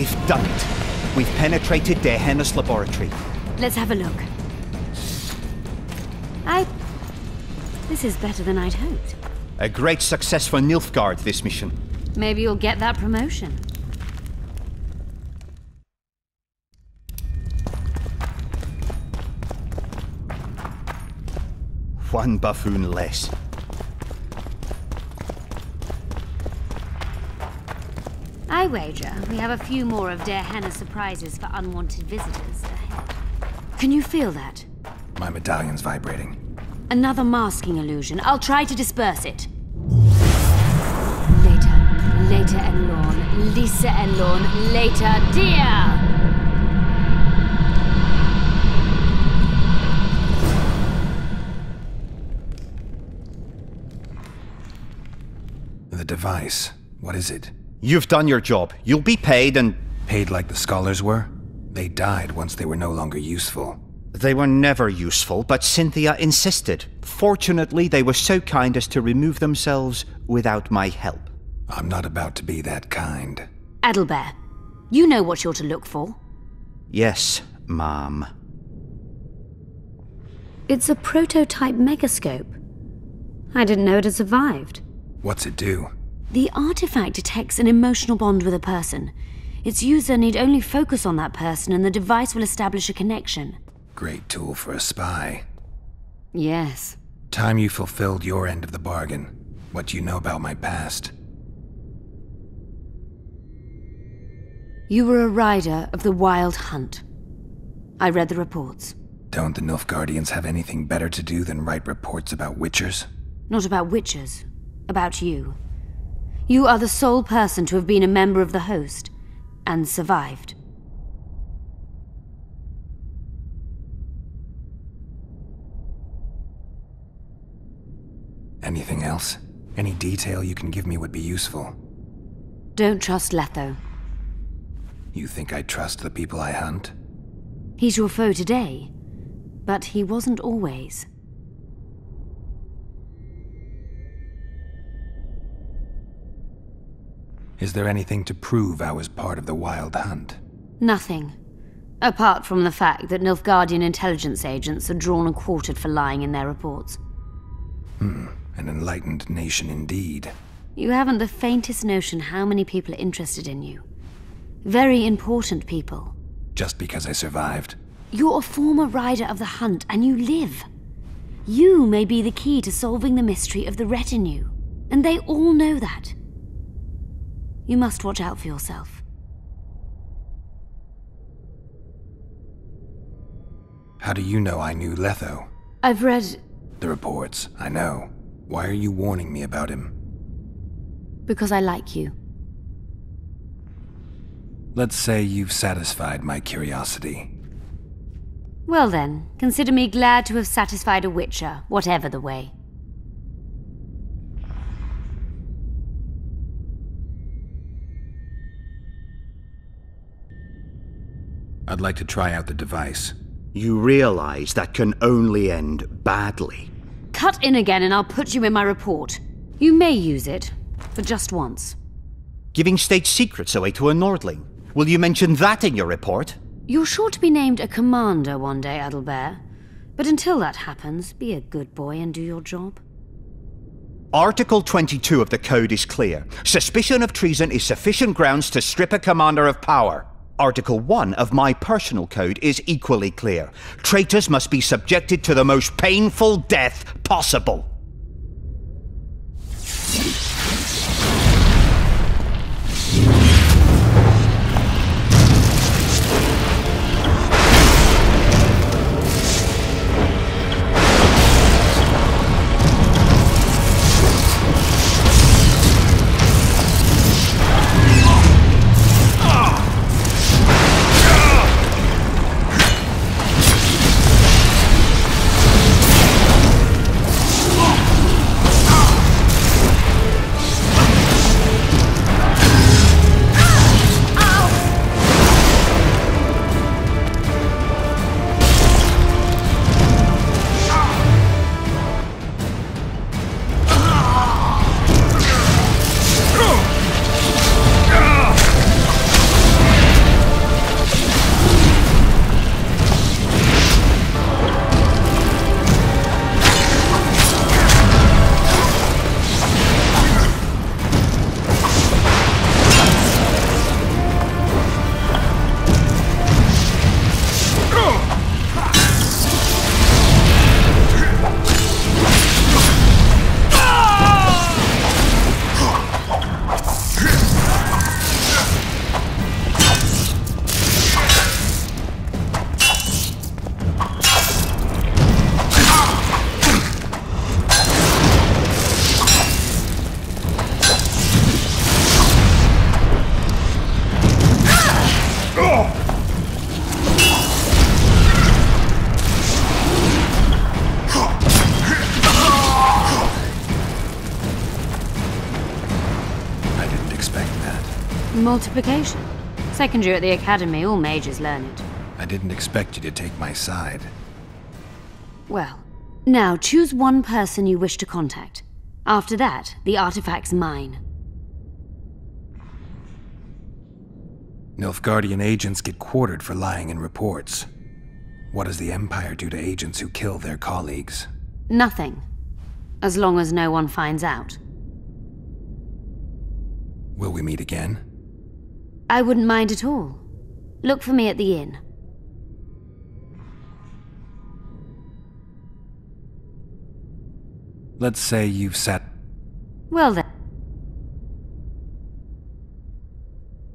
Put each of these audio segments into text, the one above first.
We've done it. We've penetrated Dehenna's laboratory. Let's have a look. This is better than I'd hoped. A great success for Nilfgaard, this mission. Maybe you'll get that promotion. One buffoon less. I wager we have a few more of Dehenna's surprises for unwanted visitors ahead. Can you feel that? My medallion's vibrating. Another masking illusion. I'll try to disperse it. Later Elorn, Lisa Elorn, later dear! The device, what is it? You've done your job. You'll be paid and... Paid like the scholars were? They died once they were no longer useful. They were never useful, but Cynthia insisted. Fortunately, they were so kind as to remove themselves without my help. I'm not about to be that kind. Adalbert, you know what you're to look for. Yes, ma'am. It's a prototype megascope. I didn't know it had survived. What's it do? The artifact detects an emotional bond with a person. Its user need only focus on that person and the device will establish a connection. Great tool for a spy. Yes. Time you fulfilled your end of the bargain. What do you know about my past? You were a rider of the Wild Hunt. I read the reports. Don't the Nilfgaardians have anything better to do than write reports about witchers? Not about witchers. About you. You are the sole person to have been a member of the host, and survived. Anything else? Any detail you can give me would be useful. Don't trust Letho. You think I trust the people I hunt? He's your foe today, but he wasn't always. Is there anything to prove I was part of the Wild Hunt? Nothing. Apart from the fact that Nilfgaardian intelligence agents are drawn and quartered for lying in their reports. An enlightened nation indeed. You haven't the faintest notion how many people are interested in you. Very important people. Just because I survived? You're a former rider of the hunt, and you live. You may be the key to solving the mystery of the retinue, and they all know that. You must watch out for yourself. How do you know I knew Letho? I've read... The reports, I know. Why are you warning me about him? Because I like you. Let's say you've satisfied my curiosity. Well then, consider me glad to have satisfied a witcher, whatever the way. I'd like to try out the device. You realize that can only end badly. Cut in again and I'll put you in my report. You may use it, for just once. Giving state secrets away to a Nordling. Will you mention that in your report? You're sure to be named a commander one day, Adalbert. But until that happens, be a good boy and do your job. Article 22 of the Code is clear. Suspicion of treason is sufficient grounds to strip a commander of power. Article 1 of my personal code is equally clear. Traitors must be subjected to the most painful death possible. expect that. Multiplication. Second year at the academy, all mages learn it. I didn't expect you to take my side. Well, now choose one person you wish to contact. After that, the artifact's mine. Nilfgaardian agents get quartered for lying in reports. What does the Empire do to agents who kill their colleagues? Nothing. As long as no one finds out. Will we meet again? I wouldn't mind at all. Look for me at the inn. Let's say you've sat... Well then.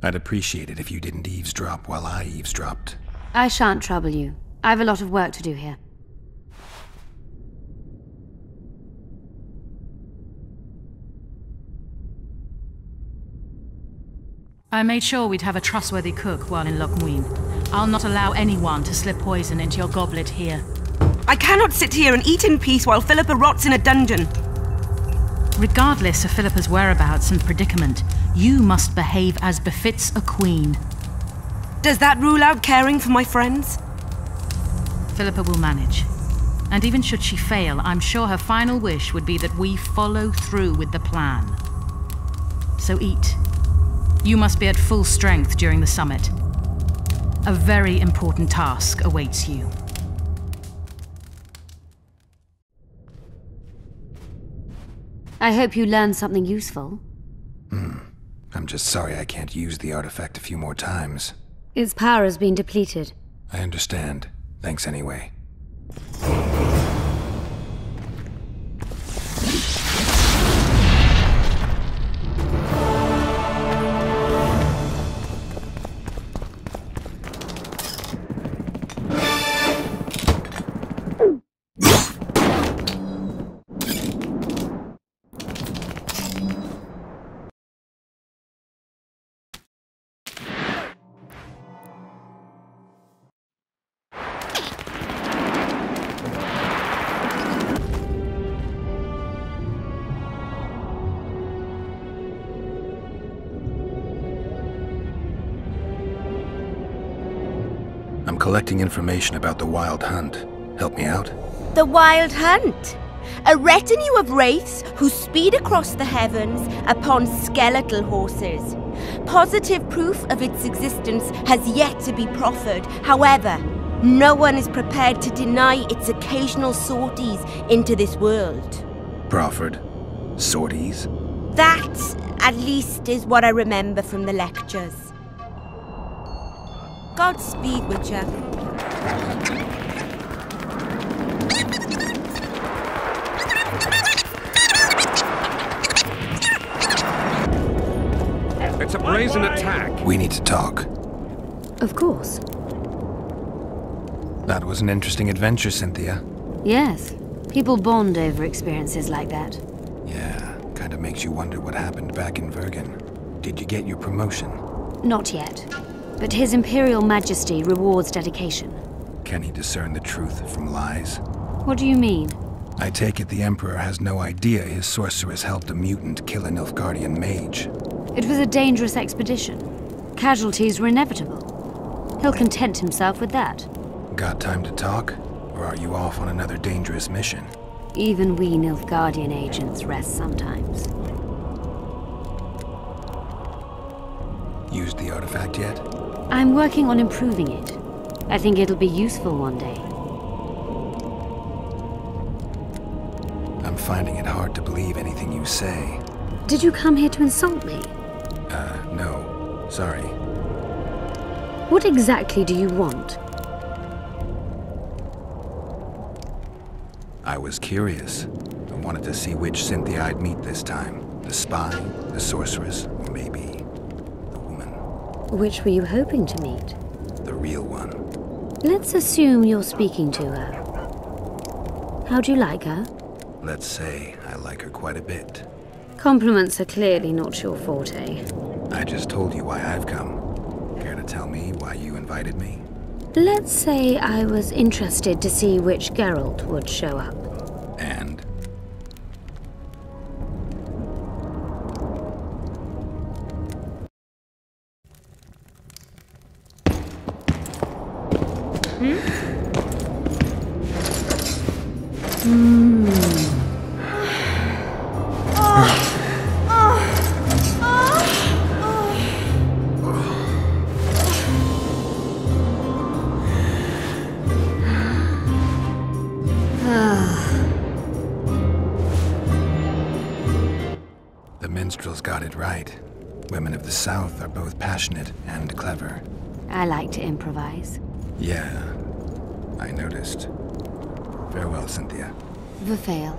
I'd appreciate it if you didn't eavesdrop while I eavesdropped. I shan't trouble you. I've a lot of work to do here. I made sure we'd have a trustworthy cook while in Lochmuin. I'll not allow anyone to slip poison into your goblet here. I cannot sit here and eat in peace while Philippa rots in a dungeon. Regardless of Philippa's whereabouts and predicament, you must behave as befits a queen. Does that rule out caring for my friends? Philippa will manage. And even should she fail, I'm sure her final wish would be that we follow through with the plan. So eat. You must be at full strength during the summit. A very important task awaits you. I hope you learned something useful. I'm just sorry I can't use the artifact a few more times. Its power has been depleted. I understand. Thanks anyway. I'm collecting information about the Wild Hunt. Help me out? The Wild Hunt? A retinue of wraiths who speed across the heavens upon skeletal horses. Positive proof of its existence has yet to be proffered. However, no one is prepared to deny its occasional sorties into this world. Proffered? Sorties? That, at least, is what I remember from the lectures. Godspeed, Witcher. It's a brazen attack. We need to talk. Of course. That was an interesting adventure, Cynthia. Yes. People bond over experiences like that. Yeah, kind of makes you wonder what happened back in Vergen. Did you get your promotion? Not yet. But His Imperial Majesty rewards dedication. Can he discern the truth from lies? What do you mean? I take it the Emperor has no idea his sorceress helped a mutant kill a Nilfgaardian mage. It was a dangerous expedition. Casualties were inevitable. He'll content himself with that. Got time to talk? Or are you off on another dangerous mission? Even we Nilfgaardian agents rest sometimes. Used the artifact yet? I'm working on improving it. I think it'll be useful one day. I'm finding it hard to believe anything you say. Did you come here to insult me? No. Sorry. What exactly do you want? I was curious. I wanted to see which Cynthia I'd meet this time. The spy, the sorceress, or maybe the woman. Which were you hoping to meet? The real one. Let's assume you're speaking to her. How do you like her? Let's say I like her quite a bit. Compliments are clearly not your forte. I just told you why I've come. Care to tell me why you invited me? Let's say I was interested to see which Geralt would show up. And? The minstrels got it right. Women of the South are both passionate and clever. I like to improvise. Yeah, I noticed. Farewell, Cynthia. Verfail.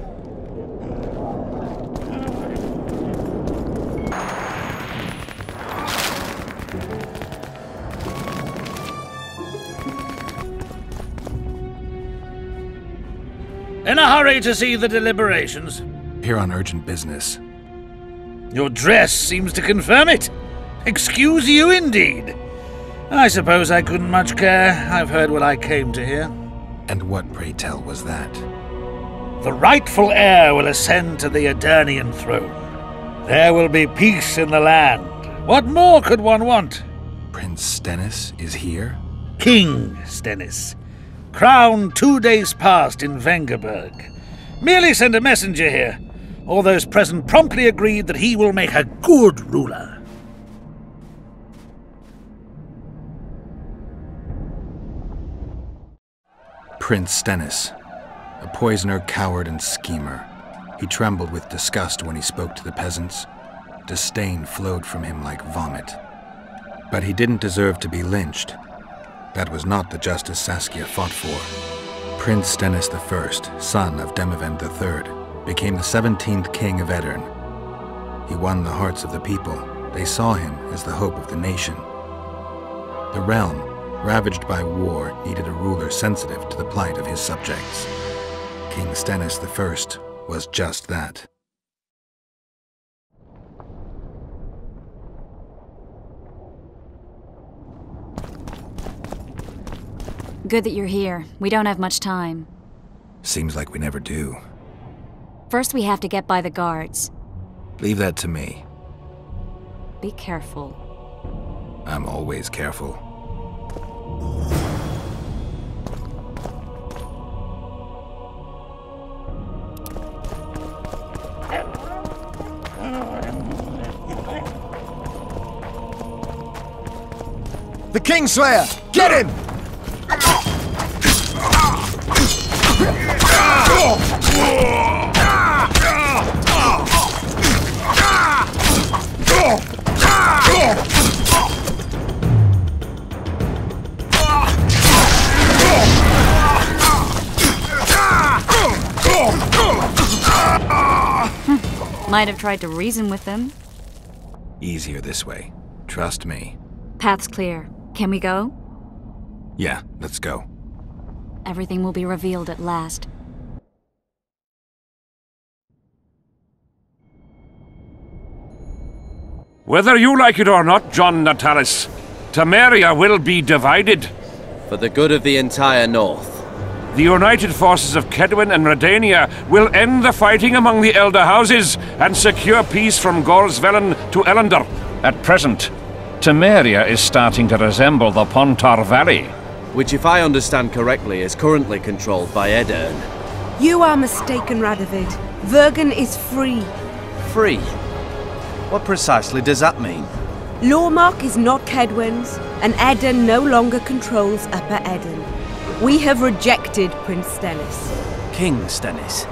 In a hurry to see the deliberations? Here on urgent business. Your dress seems to confirm it. Excuse you indeed. I suppose I couldn't much care. I've heard what I came to hear. And what, pray tell, was that? The rightful heir will ascend to the Edirnian throne. There will be peace in the land. What more could one want? Prince Stennis is here? King Stennis. Crowned 2 days past in Vengerberg. Merely send a messenger here. All those present promptly agreed that he will make a good ruler. Prince Stennis. A poisoner, coward, and schemer. He trembled with disgust when he spoke to the peasants. Disdain flowed from him like vomit. But he didn't deserve to be lynched. That was not the justice Saskia fought for. Prince Stennis I, son of Demavend III, became the 17th king of Edirn. He won the hearts of the people. They saw him as the hope of the nation. The realm, ravaged by war, needed a ruler sensitive to the plight of his subjects. King Stennis I was just that. Good that you're here. We don't have much time. Seems like we never do. First, we have to get by the guards. Leave that to me. Be careful. I'm always careful. The Kingslayer! Get him! Might have tried to reason with them. Easier this way. Trust me. Path's clear. Can we go? Yeah, let's go. Everything will be revealed at last. Whether you like it or not, John Natalis, Temeria will be divided. For the good of the entire North. The united forces of Kedwin and Redania will end the fighting among the Elder Houses and secure peace from Gorsvelen to Ellender. At present, Temeria is starting to resemble the Pontar Valley. Which, if I understand correctly, is currently controlled by Edirn. You are mistaken, Radovid. Vergen is free. Free? What precisely does that mean? Lawmark is not Kedwin's, and Edirn no longer controls Upper Edirn. We have rejected Prince Stennis. King Stennis?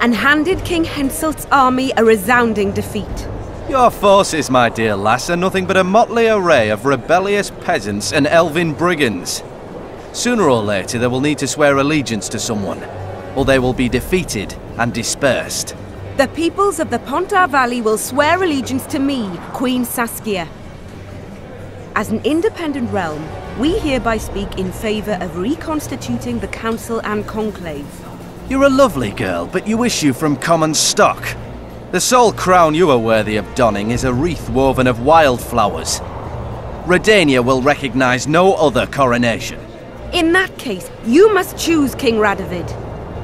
And handed King Henselt's army a resounding defeat. Your forces, my dear lass, are nothing but a motley array of rebellious peasants and elven brigands. Sooner or later they will need to swear allegiance to someone, or they will be defeated and dispersed. The peoples of the Pontar Valley will swear allegiance to me, Queen Saskia. As an independent realm, we hereby speak in favor of reconstituting the Council and Conclave. You're a lovely girl, but you issue from common stock. The sole crown you are worthy of donning is a wreath woven of wildflowers. Redania will recognize no other coronation. In that case, you must choose, King Radovid.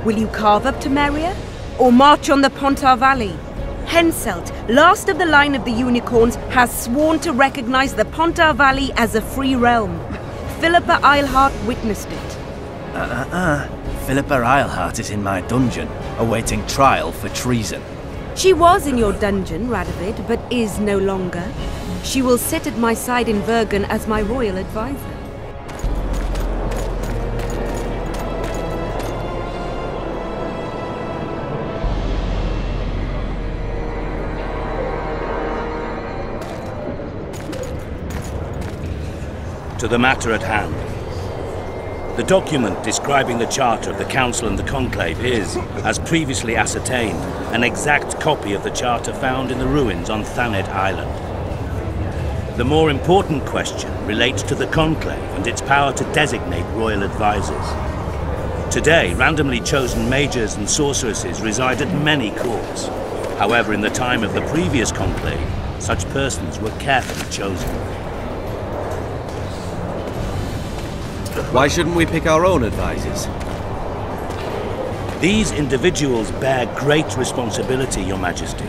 Will you carve up Temeria, or march on the Pontar Valley? Henselt, last of the line of the unicorns, has sworn to recognize the Pontar Valley as a free realm. Philippa Eilhart witnessed it. Philippa Eilhart is in my dungeon, awaiting trial for treason. She was in your dungeon, Radovid, but is no longer. She will sit at my side in Vergen as my royal advisor. To the matter at hand. The document describing the charter of the Council and the Conclave is, as previously ascertained, an exact copy of the charter found in the ruins on Thanet Island. The more important question relates to the Conclave and its power to designate royal advisors. Today, randomly chosen mages and sorceresses reside at many courts. However, in the time of the previous Conclave, such persons were carefully chosen. Why shouldn't we pick our own advisors? These individuals bear great responsibility, Your Majesty.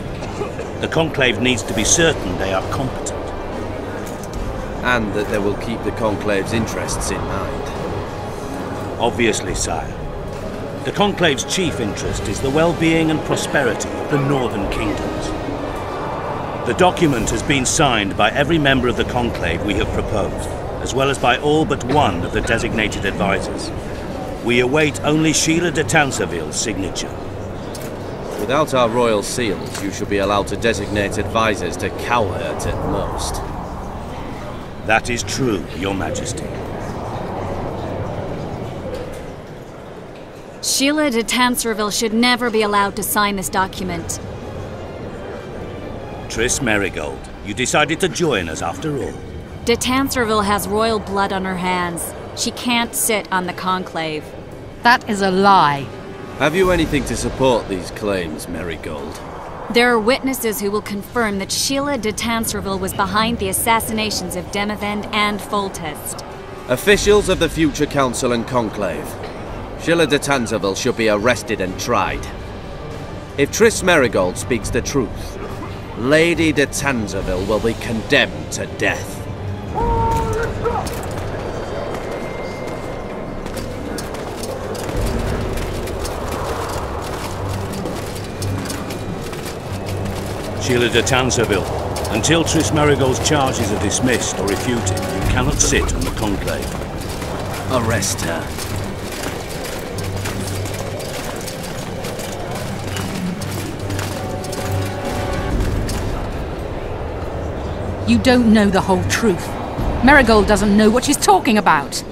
The Conclave needs to be certain they are competent. And that they will keep the Conclave's interests in mind. Obviously, sire. The Conclave's chief interest is the well-being and prosperity of the northern kingdoms. The document has been signed by every member of the Conclave we have proposed, as well as by all but one of the designated advisors. We await only Sheila de Tanserville's signature. Without our royal seals, you should be allowed to designate advisors to Cowherd at most. That is true, Your Majesty. Sheila de Tanserville should never be allowed to sign this document. Triss Merigold, you decided to join us after all. De Tanserville has royal blood on her hands. She can't sit on the Conclave. That is a lie. Have you anything to support these claims, Merigold? There are witnesses who will confirm that Sheila de Tanserville was behind the assassinations of Demavend and Foltest. Officials of the future Council and Conclave. Sheila de Tanserville should be arrested and tried. If Triss Merigold speaks the truth, Lady de Tanserville will be condemned to death. Sheila de Tanserville, until Triss Merigold's charges are dismissed or refuted, you cannot sit on the Conclave. Arrest her. You don't know the whole truth. Merigold doesn't know what she's talking about.